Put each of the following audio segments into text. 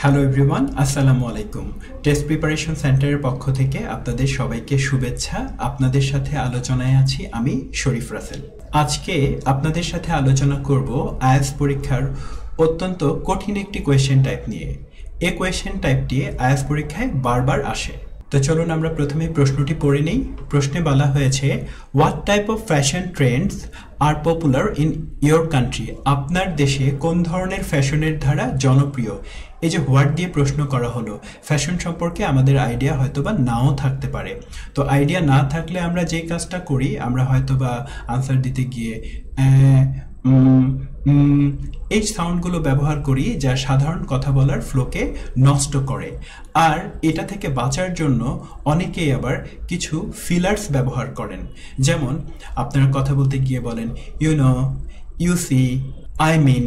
Hello everyone, আসসালামু আলাইকুম। Test preparation সেন্টারের পক্ষ থেকে আপনাদের সবাইকে শুভেচ্ছা। আপনাদের সাথে আলোচনায় আছি আমি শরীফ রাসেল। আজকে আপনাদের সাথে আলোচনা করব আইএলটিএস পরীক্ষার অত্যন্ত কঠিন একটি কোয়েশ্চেন টাইপ নিয়ে। এই কোয়েশ্চেন টাইপটি আইএলটিএস পরীক্ষায় বারবার আসে। তো চলুন আমরা প্রথমে প্রশ্নটি পড়ে নেই। প্রশ্নে বলা হয়েছে, what type of fashion trends are popular in your country? আপনার দেশে কোন ধরনের ফ্যাশনের ধারা জনপ্রিয়? এই যে হোয়াট দিয়ে প্রশ্ন করা হলো, ফ্যাশন সম্পর্কে আমাদের আইডিয়া হয়তোবা নাও থাকতে পারে। তো আইডিয়া না থাকলে আমরা যে কাজটা করি, আমরা হয়তোবা আনসার দিতে গিয়ে এই সাউন্ডগুলো ব্যবহার করি, যা সাধারণ কথা বলার ফ্লোকে নষ্ট করে। আর এটা থেকে বাঁচার জন্য অনেকেই আবার কিছু ফিলার্স ব্যবহার করেন। যেমন আপনারা কথা বলতে গিয়ে বলেন you know, you see, I mean.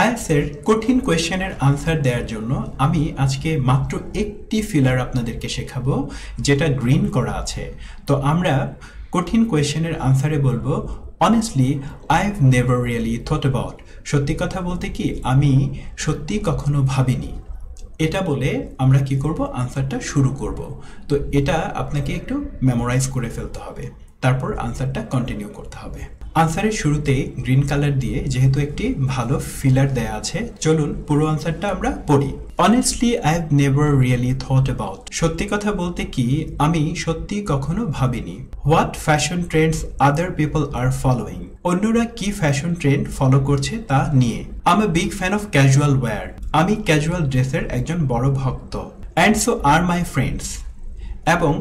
আইএলটিএসের কঠিন কোয়েশ্চেনের আনসার দেওয়ার জন্য আমি আজকে মাত্র একটি ফিলার আপনাদেরকে শেখাবো, যেটা গ্রিন করা আছে। তো আমরা কঠিন কোয়েশ্চেনের আনসারে বলবো, honestly I've never really thought about. সত্যি কথা বলতে কি, আমি সত্যি কখনো ভাবিনি। এটা বলে আমরা কি করব, আনসারটা শুরু করব। তো এটা আপনাকে একটু মেমোরাইজ করে ফেলতে হবে, তারপর আনসারটা কন্টিনিউ করতে হবে। আনসারের শুরুতেই গ্রিন কালার দিয়ে যেহেতু একটি ভালো ফিলার দেয়া আছে, চলুন পুরো আনসারটা আমরা পড়ি। Honestly I have never really thought about. সত্যি কথা বলতে কি, আমি সত্যি কখনো ভাবিনি। What fashion trends other people are following. অন্যরা কি ফ্যাশন ট্রেন্ড ফলো করছে তা নিয়ে। I am a big fan of casual wear. আমি ক্যাজুয়াল ড্রেসের একজন বড় ভক্ত। And so are my friends. এবং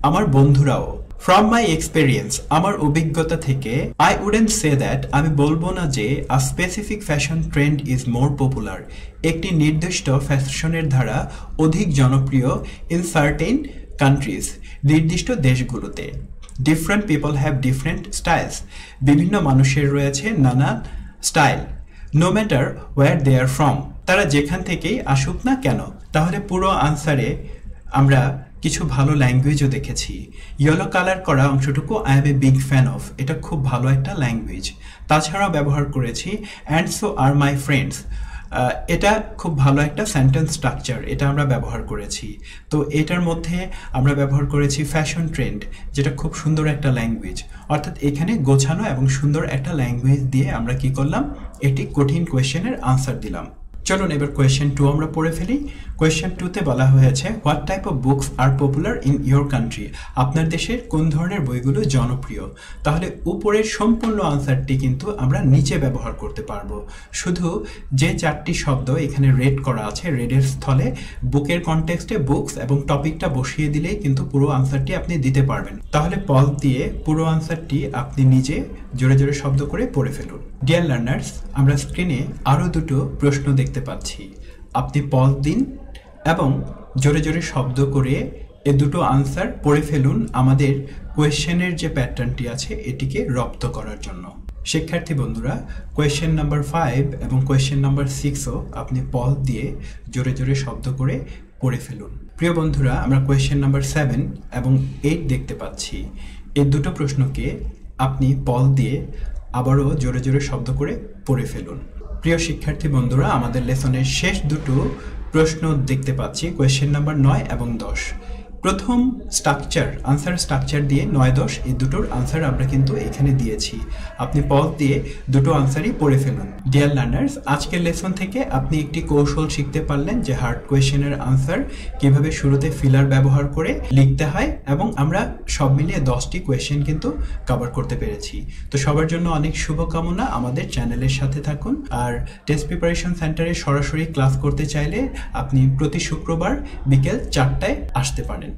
আমার বন্ধুরাও। ফ্রম মাই এক্সপেরিয়েন্স, আমার অভিজ্ঞতা থেকে, আই উডেন্ট সে দ্যাট, আমি বলবো না যে আ specific fashion trend is more popular, একটি নির্দিষ্ট ফ্যাশনের ধারা অধিক জনপ্রিয় ইন সার্টেন কান্ট্রিজ, নির্দিষ্ট দেশগুলোতে। Different people have different styles, বিভিন্ন মানুষের রয়েছে নানা style. No matter where they are from, তারা যেখান থেকেই আসুক না কেন। তাহলে পুরো আনসারে আমরা কিছু ভালো ল্যাঙ্গুয়েজও দেখেছি। ইয়েলো কালার করা অংশটুকু I am a big fan of, এটা খুব ভালো একটা ল্যাঙ্গুয়েজ। তাছাড়াও ব্যবহার করেছি and so are my friends, এটা খুব ভালো একটা সেন্টেন্স স্ট্রাকচার, এটা আমরা ব্যবহার করেছি। তো এটার মধ্যে আমরা ব্যবহার করেছি ফ্যাশন ট্রেন্ড, যেটা খুব সুন্দর একটা ল্যাঙ্গুয়েজ। অর্থাৎ এখানে গোছানো এবং সুন্দর একটা ল্যাঙ্গুয়েজ দিয়ে আমরা কি করলাম, এটি কঠিন কোয়েশ্চেনের আনসার দিলাম। চলুন এবার কোয়েশ্চেন 2 আমরা পড়ে ফেলি। কোয়েশ্চেন 2তে বলা হয়েছে, what type of books are popular in your country? আপনার দেশের কোন ধরনের বইগুলো জনপ্রিয়? তাহলে উপরের সম্পূর্ণ আনসারটি কিন্তু আমরা নিচে ব্যবহার করতে পারবো। শুধু যে 4টি শব্দ এখানে রেড করা আছে, রেডের স্থলে বুকের কনটেক্সটে বুকস এবং টপিকটা বসিয়ে দিলেই কিন্তু পুরো আনসারটি আপনি দিতে পারবেন। তাহলে পজ দিয়ে পুরো আনসারটি আপনি নিজে জোরে জোরে শব্দ করে পড়ে ফেলুন। ডিয়ার লার্নার্স, আমরা স্ক্রিনে আরও দুটো প্রশ্ন দেখতে পাচ্ছি। আপনি পজ দিন এবং জোরে জোরে শব্দ করে এ দুটো আনসার পড়ে ফেলুন, আমাদের কোয়েশ্চেনের যে প্যাটার্নটি আছে এটিকে রপ্ত করার জন্য। শিক্ষার্থী বন্ধুরা, কোয়েশ্চেন নাম্বার 5 এবং কোয়েশ্চেন নাম্বার 6ও আপনি পজ দিয়ে জোরে জোরে শব্দ করে পড়ে ফেলুন। প্রিয় বন্ধুরা, আমরা কোয়েশ্চেন নাম্বার 7 এবং 8 দেখতে পাচ্ছি। এই দুটো প্রশ্নকে আপনি পজ দিয়ে আবারও জোরে জোরে শব্দ করে পড়ে ফেলুন। প্রিয় শিক্ষার্থী বন্ধুরা, আমাদের লেসনের শেষ দুটো প্রশ্ন দেখতে পাচ্ছি, কোয়েশ্চেন নাম্বার 9 এবং 10। প্রথম স্ট্রাকচার, আনসার স্ট্রাকচার দিয়ে 9-10 এই দুটোর আনসার আমরা কিন্তু এখানে দিয়েছি। আপনি পজ দিয়ে দুটো আনসারই পড়ে ফেলুন। ডিয়ার লার্নার্স, আজকের লেসন থেকে আপনি একটি কৌশল শিখতে পারলেন যে হার্ড কোয়েশ্চেনের আনসার কিভাবে শুরুতে ফিলার ব্যবহার করে লিখতে হয়, এবং আমরা সব মিলিয়ে 10টি কোয়েশ্চেন কিন্তু কভার করতে পেরেছি। তো সবার জন্য অনেক শুভকামনা। আমাদের চ্যানেলের সাথে থাকুন। আর টেস্ট প্রিপারেশন সেন্টারে সরাসরি ক্লাস করতে চাইলে আপনি প্রতি শুক্রবার বিকেল 4টায় আসতে পারেন।